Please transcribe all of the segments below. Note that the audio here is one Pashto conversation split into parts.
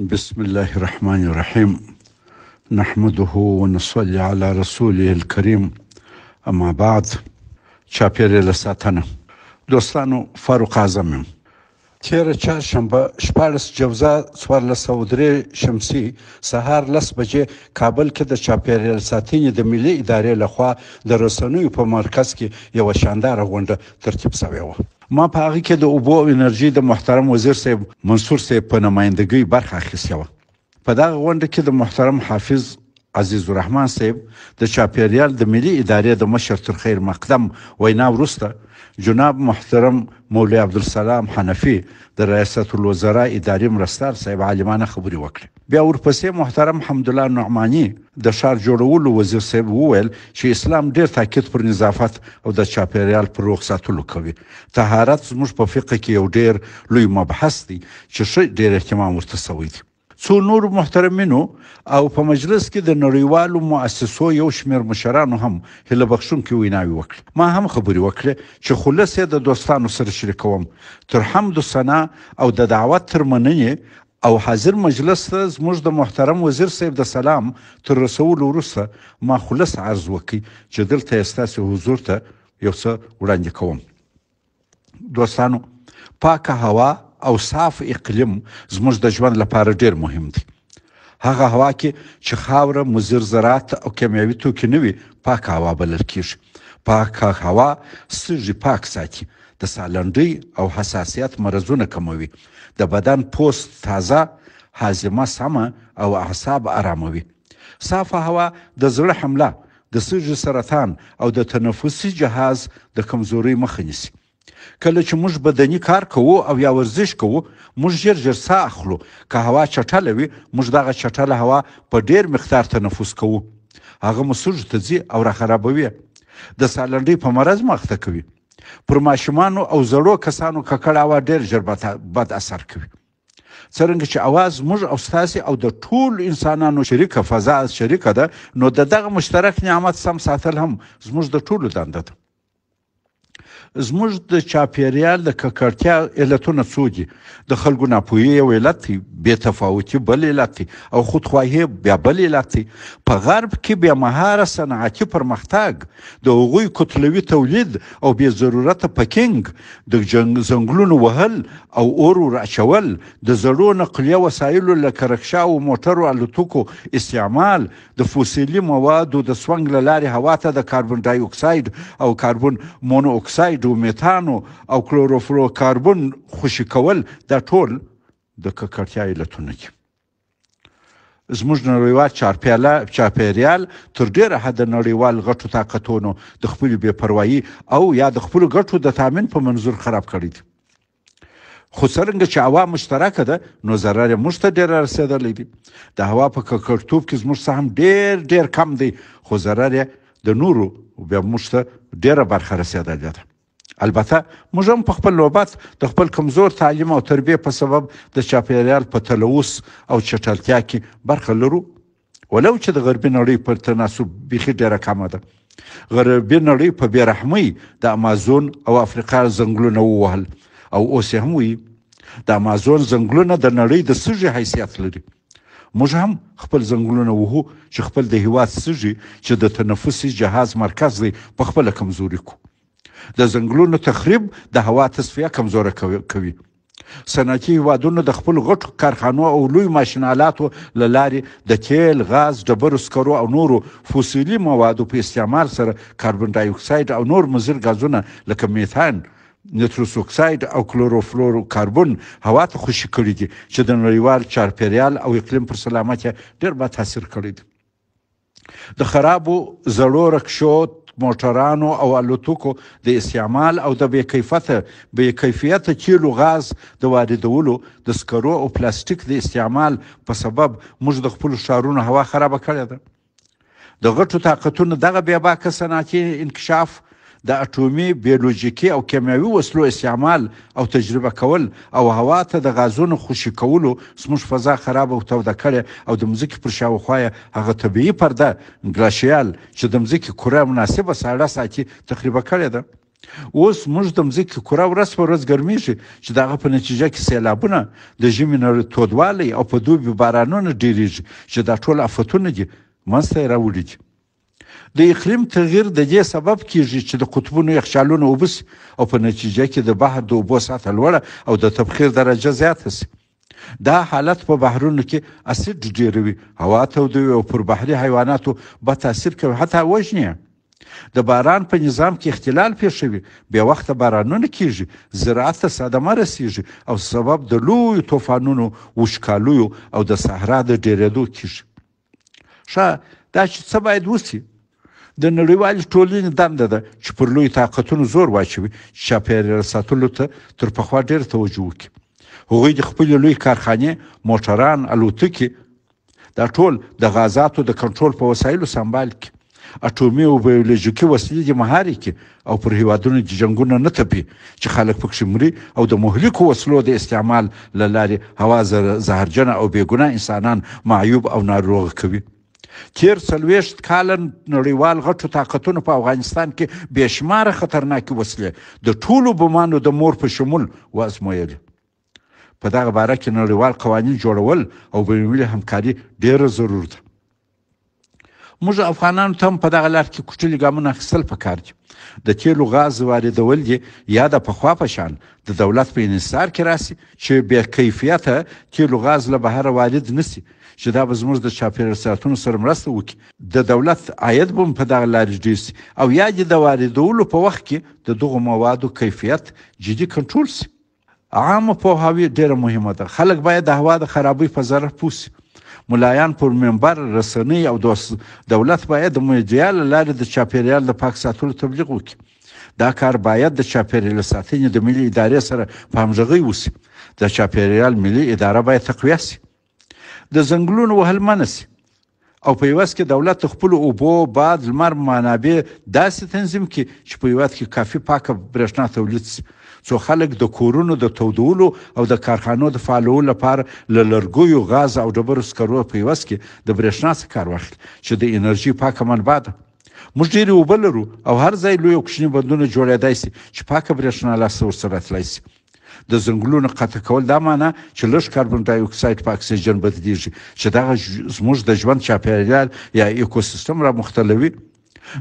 بسم الله الرحمن الرحیم نحمده ونصلي على رسوله الكريم اما بعد. چاپیریال ساتنه. دوستانو، فاروق اعظم یم. تیره چهارشنبه 14 جوزا 1403 شمسي سهار 10 بجې کابل کې د چاپیریال ساتنې د ملي ادارې لخوا د رسنیو په مرکز کې یوه شانداره غونډه ترتیب شوې وه. ما په هغه کې د اوبو او انرژي د محترم وزیر صاحب منصور صاحب په نمایندګۍ برخه اخیستې وه. په دغه غونډه کې د محترم حافظ عزیز الرحمن صاحب د چاپیریال د ملي ادارې د مشر تر خیر مقدم وینا وروسته جناب محترم مولوي عبدالسلام حنفي د ریاست الوزراء اداري مرستیال صاحب عالمانه خبرې وکړې. بیا ورپسې محترم حمدالله نعماني د ښار جوړولو وزیر صاحب وویل چې اسلام ډیر تاکید پر نظافت او د چاپیریال پر روغ ساتلو کوي. طهارت زموږ په فقه کې یو ډیر لوی مبحث دی چې ښه ډیر اهتمام ورته شوی دی. څو نور محترمینو او په مجلس کې د نړیوالو مؤسسو یو شمېر مشرانو هم هیله بخښونکې ویناوې وکړې. ما هم خبرې وکړې چې خلاص یې د دوستانو سره شریکوم. تر حمد و ثنا او د دعوت تر مننې او حاضر مجلس ته زموږ د محترم وزیر صاحب د سلام تر رسولو وروسته ما خلاص عرض وکړي چې دلته یې ستاسې حضور ته یو څه وړاندې کوم. دوستانو، پاکه هوا او صاف اقلیم زموږ د ژوند لپاره ډیر مهم دی. هغه هوا کې چې خاوره، مضر زراعت او کیمیاوي توکي نه وي پاکه هوا بلل کیږي. پاکه هوا سږي پاک ساتي، د سالنډۍ او حساسیت مرضونه کموي، د بدن پوست تازه، هاضمه سمه او اعصاب آراموي. صافه هوا د زړه حمله، د سږي سرطان او د تنفسي جهاز د کمزورۍ مخه نیسي. کله چې موږ بدني کار کوو او یا ورزش کوو، موږ ژر ساه اخلو. که هوا چټله وي، موږ دغه چټله هوا په ډیر مقدار تنفس کوو. هغه مو سږو ته ځي او راخرابوي، د سالنډۍ په مرض مو اخته کوي. پر ماشومانو او زړو کسانو ککړه هوا ډیر ژر بد اثر کوي. څرنګه چې اواز موږ او ستاسې او د ټول انسانانو شریکه فضا شریکه ده، نو د دغه مشترک نعمت سم ساتل هم زموږ د ټولو دنده ده. زموږ د چاپیریال د ککړتیا علتونه څو دي؟ د خلکو ناپوهي یو علت دی، بې تفاوتي بل علت دی او خودخواهي بیا بل علت دی. په غرب کې بې مهاره صنعتي پرمختګ، د هغوی کتلوي تولید او بې ضرورته پکینګ، د ځنګلونو وهل او اور ور اچول، د زړو نقلیه وسایلو لکه رکشا او موټرو الوتکو استعمال، د فوسیلي موادو د سونګ له لارې هوا ته د کاربن ډای اکساید او کاربن مونو اکساید او میتانو او کلوروفلو کاربن خوشی کول، دا ټول د ککړتیا علتونه دي. زموږ نړیوال چاپیریال تر ډیره حده نړیوال غټو طاقتونو د خپلې بې پروایي او یا د خپلو ګټو د تامین په منظور خراب کړی دي. خو څرنګه چې هوا مشترکه ده، نو ضرر یې موږ ته ډېره رسېدلی دی. د هوا په ککړتوب کې زموږ څه هم ډېر کم دی، خو ضرر یې د نورو بیا موږ ته ډېره برخه رسېدلې ده. البته موږ هم په خپل نوبت د خپل کمزور تعلیم او تربیه په سبب د چاپیریال په تلوث او چټلتیا کې برخه لرو، ولو چې د غربي نړۍ پر تناسب بیخي ډېره کمه ده. غربي نړۍ په بې رحمۍ د امازون او افریقا ځنګلونه ووهل او اوس یې هم وي. د امازون ځنګلونه د نړۍ د سږي حیثیت لري. موږ هم خپل ځنګلونه وهو چې خپل د هېواد سږي چې د تنفسي جهاز مرکز دی په خپله کمزوري کو. د ځنګلونو تخریب د هوا تصفیه کمزوره کوي. صنعتي هیوادونه د خپلو غټو کارخانو او لوی ماشین آلاتو له لارې د تیل، غاز، ډبرو سکرو او نورو فوسیلي موادو په استعمال سره کاربن ډای اکساید او نور مضر غازونه لکه میتان، نیتروس اکساید او کلوروفلورو کاربن هوا ته خوشي کړي دي چې د نړیوال چاپیریال او اقلیم پر سلامت ډېر بد تاثیر کړی دی. د خرابو زړو رکشو، موټرانو او الوتکو د استعمال او د بې کیفیته تیلو غاز د واردولو، د سکرو او پلاستیک د استعمال په سبب موږ د خپلو ښارونو هوا خرابه کړې ده. د غټو طاقتونو دغه بې باکه صنعتي انکشاف، د اټومي، بیولوژیکي او کیمیاوي وسلو استعمال او تجربه کول او هوا ته د غازونو خوشي کولو زموږ فضا خراب او توده کړې او د مځکې پر شاوخوا هغه طبیعي پرده ګلاشیال چې د مځکې کره مناسبه ساړه ساتي تخریبه کړې ده. اوس موږ د مځکې کره ورځ په ورځ ګرمیږي چې د هغه په نتیجه کې سیلابونه د ژمي تودوالی او په دوبي بارانونه ډېرېږي چې دا ټول افتونه دي منځته یې راوړي دي. د اقلیم تغییر د دې سبب کیږي چې د قطبونو یخچالونه اوبه سي او په نتیجه کې د بحر د اوبو سطحه لوړه او د تبخیر درجه زیاته سي. دا حالت په بحرونو کې اسید ډېروي، هوا تودوي او پر بحري حیواناتو بد تاثیر کوي، حتی وژني. د باران په نظام کې اختلال پیښوي، بې وخته بارانونه کیږي، زراعت ته صدمه رسیږي او سبب د لویو طوفانونو، وچکالیو او د صحرا د ډېرېدو کیږي. دا چې څه باید وسي؟ د نړیوالې ټولنې دنده ده چې پر لوی طاقتونو زور واچوي چې چاپېریال ساتلو ته تر پخوا ډېر توجه وکړي. هغوی د خپلې لوی کارخانې، موټران، الوتکې دا ټول د غازاتو د کنټرول په وسایلو سمبال کړي. اټومي او بیولوژیکي وسلې دې مهارې کړي او پر هیوادونو د جنګونه نه تپي چې خلک پکښې مري او د مهلکو وسلو د استعمال له لارې هوا زهرجنه او بېګناه انسانان معیوب او ناروغه کوي. تیر 40 کاله نړیوال غټو طاقتونو په افغانستان کې بې شماره خطرناکې وسلې د ټولو بمانو د مور په شمول وازمویلې. په دغه باره کې نړیوال قوانین جوړول او بینالمللي همکاري ډېره ضرور ده. موږ افغانانو ته هم په دغه لار کې کوچني ګامونه اخیستل پکار دي. د تیلو غاز واردول دي یا د پخوا په شان د دولت په انحصار کې راسي چې بې کیفیته تیلو غاز له بهره وارد نسي، چې دا به زموږ د چاپېریال ساتنې سره مرسته وکړي. د دولت عاید به په دغه لارې ډېر سي او یا د واردولو په وخت کې د دغو موادو کیفیت جدي کنټرول سي. عامه پوهاوی ډېره مهمه ده. خلک باید د هوا د خرابۍ په ضرر پوه سي. ملایان پر منبر، رسنۍ او دولت باید د میډیا له لارې د چاپېریال د پاک ساتلو تبلیغ وکړي. دا کار باید د چاپېریال ساتنې د ملي ادارې سره په همغږۍ وسي. د چاپېریال ملي اداره باید تقویه سي. د ځنګلونو وهل منع سي او په عوض کې دولت د خپلو اوبو، باد، لمر منابع داسې تنظیم کړي چې په عوض کې کافي پاکه برېښنا تولید سي، څو خلک د کورونو د تودولو او د کارخانو د فعالولو لپاره له لرګیو، غاز او ډبرو سکرو په عوض کې د برېښنا څخه کار واخلي چې د انرژي پاکه منبع ده. موږ ډېرې اوبه لرو او هر ځای لوی او کوچني بندونه جوړېدای سي چې پاکه برېښنا لاسته ورسره راتلی سي. د ځنګلونو قطع کول دا معنی چې لږ کاربن ډای اکساید په اکسیجن بدلیږي چې دغه زموږ د ژوند چاپېریال یا ایکوسیستم را مختلوي.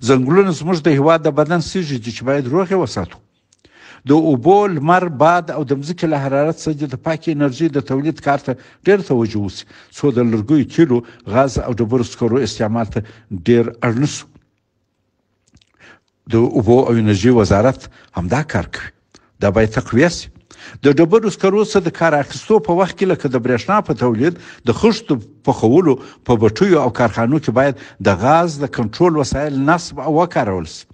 ځنګلونه زموږ د هېواد د بدن سیږي دي چې باید روغ یې وساتو. د اوبو، لمر، باد او د مځکې له حرارت څخه د پاکې انرژي د تولید کار ته ډېر توجه وسي، څو د لرګیو، تیلو، غاز او ډبرو سکرو استعمال ته ډېر اړ نه سو. د اوبو او انرژي وزارت همدا کار کوي. دا باید تقویه سي. د ډبرو سکرو څخه د کار اخیستو په وخت کې لکه د برېښنا په تولید، د خښتو پخولو په بټیو او کارخانو کې باید د غاز د کنټرول وسایل نصب او وکارول سي.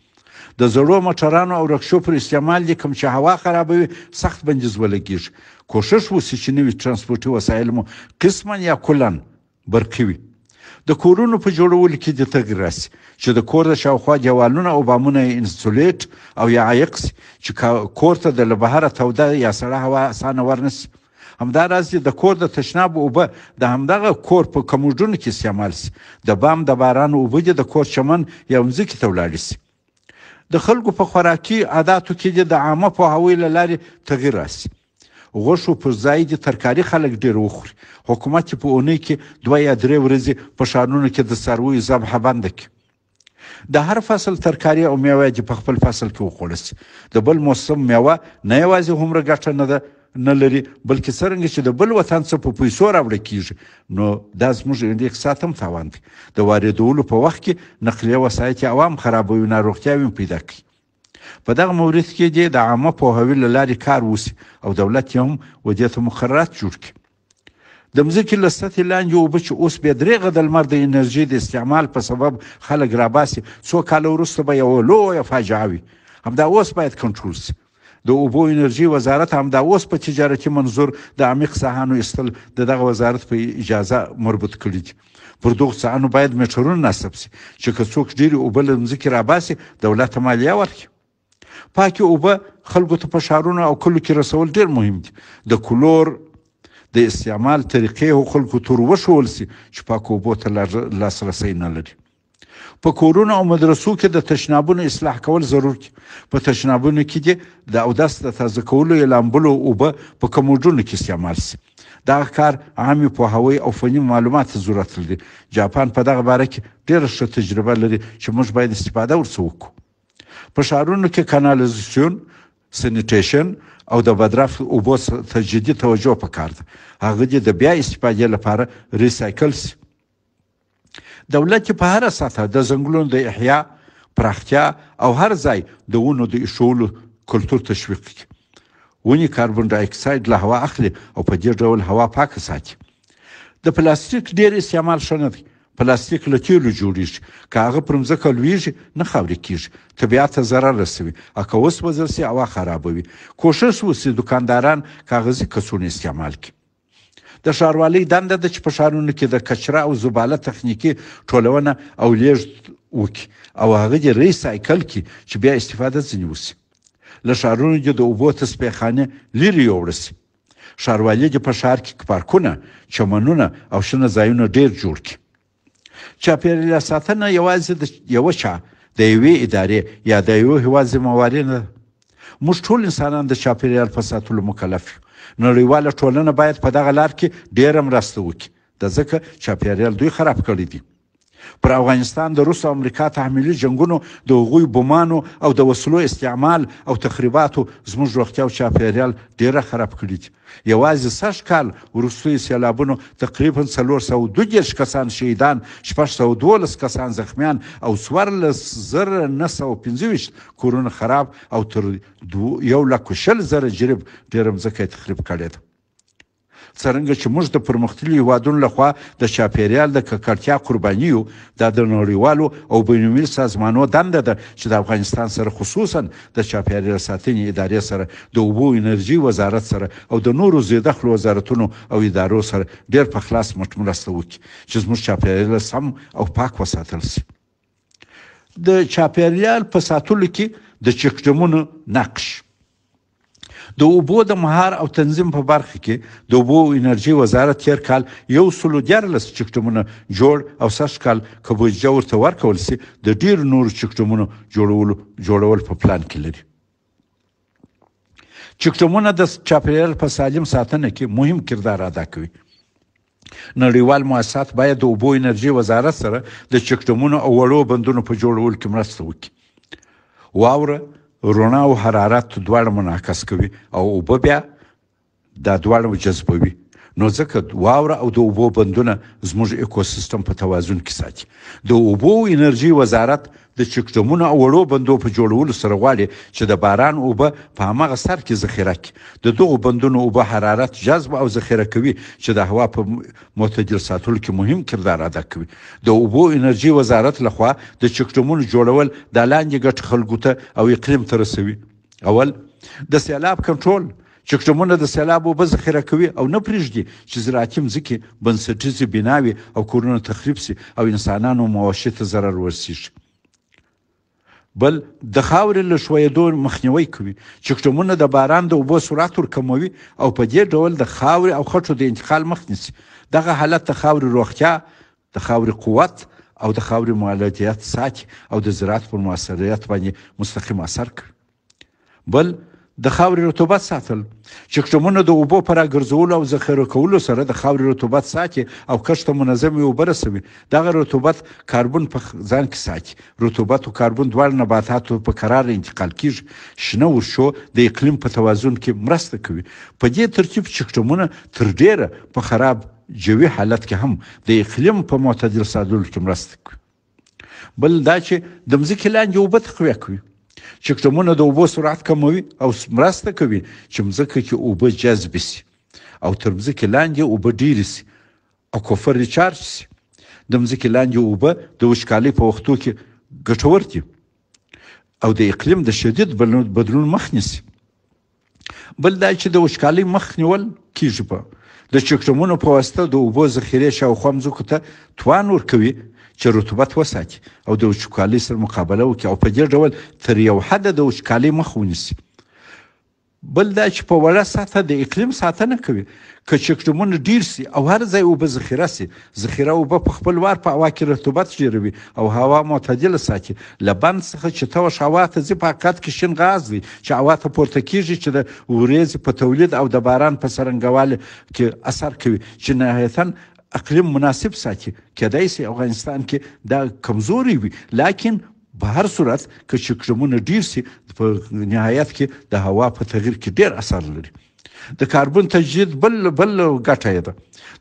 د زړو موټرانو او رکشو پر استعمال دي کوم چې هوا خرابوي سخت بندیز ولګیږي. کوشش وسي چې نوي ترانسپورتي وسایل مو قسما یا کلا برقي وي. د کورونو په جوړولو کې د تغییر راسي چې د کور د شاوخوا دیوالونه او بامونه انسولیټ او یا عایق سي چې کور ته د بهره توده یا سړه هوا اسانه ورنسي. همداراز د کور د تشناب اوبه د همدغه کور په کموډونو کې استعمال سي. د بام د باران اوبه د کور چمن یا مځکې ته ولاړې سي. د خلکو په خوراکي عاداتو کې د عامه پوهاوي له لارې تغییر راسي. غوښو پر ځای د ترکاري خلک ډېر وخوري. حکومت په اونۍ کې 2 یا 3 ورځې په ښارونو کې د څارویو ذبحه بنده کړي. د هر فصل ترکاري او میوه دې په خپل فصل کې وخوړل سي. د بل موسم میوه نه یوازې هومره ګټه نه لري بلکې څرنګه چې د بل وطن څخه په پیسو راوړل کیږي نو دا زموږ اقتصاد هم تاوان دی. د واردولو په وخت کې نقلیه وسایط عوام خرابوي، ناروغتیاوې پیدا کوي. په دغه مورد کې د عامه پوهاوي له لارې کار وسي او دولت هم ودې ته مقررات جوړ کړي. د مځکې له سطحې لاندې اوبه چې اوس بې درېغه د لمر د انرژي د استعمال په سبب خلک راباسي، څو کاله وروسته به یوه لویه فاجعه وي. همدا اوس باید کنټرول سي. د اوبو انرژي وزارت همدا اوس په تجارتي منظور د عمیق ساحانو ایستل د دغه وزارت په اجازه مربوط کړي دي. پر دغو ساحانو باید میټرونه نصب سي چې که څوک ډېرې اوبه له مځکې راباسي دولت ته مالیه ورکړي. پاکې اوبه خلکو ته په ښارونو او کلو کې رسول ډېر مهم دي. د کلور د استعمال طریقې خلکو ته وښول سي چې پاکو اوبو ته لاسرسی نه لري. په کورونو او مدرسو کې د تشنابونو اصلاح کول ضرور دي. په تشنابونو کې دي د اودس د تازه کولو یا لامبلو اوبه په کموډونو کې استعمال شي. دغه کار عامې پوهاوی او فني معلومات ضرورت لري. جاپان په دغه باره کې ډېره ښه تجربه لري چې موږ باید استفاده ورڅخه وکړو. په ښارونو کې کانالیزاسیون، سینیټیشن او د بدرف اوبو ته جدي توجه پکار ده. هغه دې د بیا استفادې لپاره ریسایکل شي. دولت په هر سطح د ځنګلونو د احیا، پراختیا او هر ځای د ونو د ایښولو کلتور تشویق کړي. ونې کاربن ډای اکساید له هوا اخلي او په دې ډول هوا پاکه ساتي. د پلاستیک ډېر استعمال ښه نه دی. پلاستیک له تیلو جوړیږي. که هغه پر مځکه لویږي نه خاورې کیږي، طبیعت ته ضرر رسوي. که وسوځل سي هوا خرابوي. کوښښ وسي دوکانداران کاغذي کڅوړې استعمال کړي. د ښاروالۍ دنده ده چې په ښارونو کې د کچره او زباله تخنیکي ټولونه او لیږد وکړي او هغه دې ریسایکل کړي چې بیا استفاده ځینې وسي. له ښارونو دې د اوبو تصفیهخانې لرې یوړه سي. ښاروالۍ دې په ښار کې پارکونه، چمنونه او شنه ځایونه ډېر جوړ کړي. چاپېریال ساتنه یوازې د یوه چا، د یوې ادارې یا د یوه هېواد ذمهواري نه ده. موږ ټول انسانان د چاپېریال په ساتلو مکلف یو. نړیواله ټولنه باید په دغه لار کې ډېره مرسته وکړي، د ځکه چاپېریال دوی خراب کړی دي. پر افغانستان د روس او امریکا تحمیلي جنګونو، د هغوی بمانو او د وسلو استعمال او تخریباتو زموږ روغتیا او چاپېریال ډېره خراب کړي دي. یوازې سږ کال وروستیو سیلابونو تقریبا 442 کسان شهیدان، 612 کسان زخمیان او 14,925 کورونه خراب او تر 120,000 جریب ډېره مځکه تخریب کړې ده. څرنګه چې موږ د پرمختللي هیوادونو لخوا د چاپېریال د ککړتیا قرباني یو، دا د نړیوالو او بینالمللي سازمانونو دنده ده چې د افغانستان سره، خصوصا د چاپېریال ساتنې ادارې سره، د اوبو انرژي وزارت سره او د نورو زیدخلو وزارتونو او ادارو سره ډېر په خلاص مټ مرسته وکړي چې زموږ چاپېریال سم او پاک وساتل شي. د چاپېریال په ساتلو کې د چکډمونو نقش. د اوبو د مهار او تنظیم په برخه کې د اوبو انرژي وزارت تیر کال 114 چکډمونه جوړ او سږ کال که بودیجه ورته ورکول سي د ډېرو نورو چکډمونو جوړول په پلان کې لري. چکډمونه د چاپېریال په سالم ساتنه کې مهم کردار ادا کوي. نړیوال مؤسسات باید د اوبو انرژي وزارت سره د چکډمونو او وړو بندونو په جوړولو کې مرسته وکړي. واوره، رڼا او حرارت دواړه منعکس کوي او اوبه بیا دا دواړه جذبوي. نو ځکه واوره او د اوبو بندونه زموږ اکوسیستم په توازن کې ساتي. د اوبو انرژي وزارت د چکډمونو او وړو بندو په جوړولو سره غواړي چې د باران اوبه په همغه سر کې ذخیره کړي. د دغو بندونو اوبه حرارت جذب او ذخیره کوي چې د هوا په معتدل ساتلو کې مهم کردار ادا کوي. د اوبو انرژي وزارت لخوا د چکډمونو جوړول د لاندې ګټې خلکو ته او اقلیم ته رسوي. اول، د سیلاب کنټرول. چکډمونه د سیلاب اوبه ذخیره کوي او نه پرېږدي چې زراعتي مځکې، بنسټیزې بناوې او کورونه تخریب سي او انسانانو مواشي ته ضرر ورسیږي. بل، د خاورې له ښویېدو مخنیوی کوي. چکډمونه د باران د اوبو سرعت ورکموي او په دې ډول د خاورې او خټو د انتقال مخ نیسي. دغه حالت د خاورې روغتیا، د خاورې قوت او د خاورې مولدیت ساتي او د زراعت پر موثریت باندې مستقیم اثر کوي. بل، د خاورې رطوبت ساتل. چکډمونه د اوبو په راګرځولو او ذخیره کولو سره د خاورې رطوبت ساتي او کښت ته منظمې اوبه رسوي. دغه رطوبت کاربن په ځان کې ساتي. رطوبت او کاربن دواړه نباتاتو په کرار انتقال کیږي. شنه ورشو د اقلیم په توازن کې مرسته کوي. په دې ترتیب چکډمونه تر ډیره په خراب جوي حالت کې هم د اقلیم په معتدل ساتلو کې مرسته کوي. بل دا چې د مځکې لاندې اوبه تقویه کوي. چکډمونه د اوبو سرعت کموي او مرسته کوي چې مځکه کې اوبه جذب سي او تر مځکې لاندې اوبه ډېرې سي او کوفر ریچارج سي. د مځکې لاندې اوبه د وچکالۍ په وختو کې ګټور دي او د اقلیم د شدید بدلون مخ نیسي. بل دا چې د وچکالۍ مخ نیول کیږي. په د چکډمونو په واسطه د اوبو ذخیرې شاوخوا مځکو ته توان ورکوي چې رطوبت وساتي او د وچکالۍ سره مقابله وکړي او په دې ډول تر یو حده د وچکالۍ مخ ونیسي. بل دا چې په وړه سطحه د اقلیم ساتنه کوي. که چکډمونه ډیر سي او هر ځای اوبه ذخیره سي، ذخیره اوبه په خپل وار په هوا کې رطوبت جوړوي او هوا معتدله ساتي. له بند څخه چې توش هوا ته ځي په حقیقت کې شین غاز دی چې هوا ته پورته کیږي چې د وریځې په تولید او د باران په څرنګوالي کې اثر کوي چې نهایتاً اقلیم مناسب ساتي. کېدای سي افغانستان کې دا کمزوري وي، لیکن په هر صورت که چکډمونه ډیر سي په نهایت کې د هوا په تغییر کې ډیر اثر لري. د کاربن تجدید بل ګټه یې ده.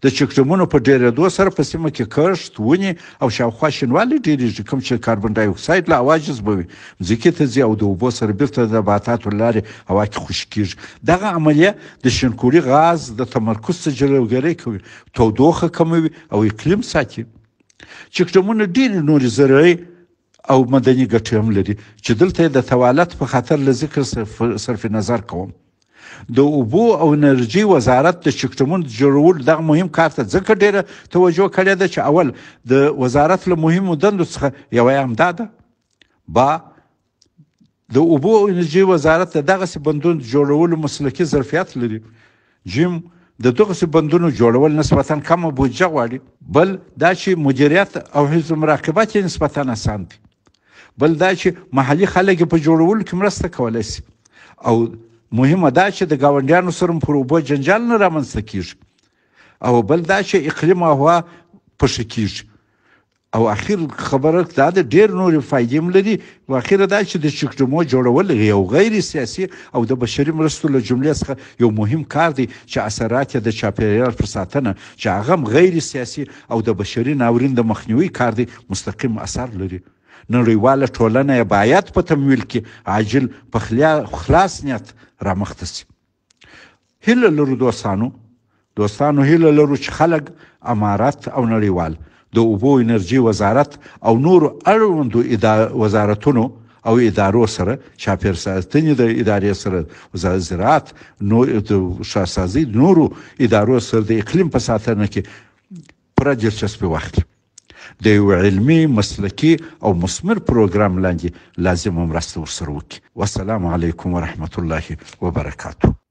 د چکډمونو په ډیرېدو سره په سیمه کې کښت، ونې او شاوخوا شینوالی ډیریږي، کوم چې کاربن ډای اکساید له هوا جذبوي، ځمکې ته ځي او د اوبو سره بیرته د نباتاتو له لارې هوا کې خوشې کیږي. دغه عملیه د شینکوري غاز د تمرکز څخه جلوګیري کوي، تودوخه کموي او اقلیم ساتي. چکډمونه ډېرې نورې زرعي او مدني ګټې هم لري چې دلته د توالت په خاطر له ذکر صرف نظر کوم. د اوبو او انرژي وزارت د چکډمونو جوړولو دغه مهم کار ته ځکه ډیره توجه کړې ده چې اول د وزارت له مهمو دندو څخه یوه همدا ده. د اوبو او انرژي وزارت د دغسې بندونو جوړولو مسلکي ظرفیت لري. د دغسې بندونو جوړول نسبتا کمه بودجه غواړي. بل دا چې مدیریت او حفظ مراقبت یې نسبتا اسان دي. بل دا چې محلي خلک په جوړولو کې مرسته کولی شي. او مهمه دا چې د ګاونډیانو سره پر اوبو جنجال نه رامنځته کیږي. او بل دا چې اقلیم او هوا په ښه کیږي. او اخیر خبره دا د ډیر نورې فایدې هم لري. و اخیره دا چې د چکډمو جوړول یو غیر سیاسي او د بشري مرستو له جملې څخه یو مهم کار دی چې اثرات یې د چاپیریال پر ساتنه چې هغه هم غیر سیاسي او د بشري ناورین د مخنیوي کار دی مستقیم اثر لري. نړیواله ټولنه یې باید په تمویل کې عاجل په خلاص نیت رامخته شي. هیله لرو دوستانو هیله لرو چې خلک، امارات او نړیوال د اوبو انرژي وزارت او نورو اړوندو وزارتونو او ادارو سره، چاپیریال ساتنې د ادارې سره، وزارت زراعت، د شهرسازۍ نورو ادارو سره د اقلیم په ساتنه کې پوره دلچسپي واخلي. د یو علمي، مسلکي او مثمر پروګرام لاندې لازم مرسته ورسره وکړي. والسلام علیکم ورحمة الله وبرکاته.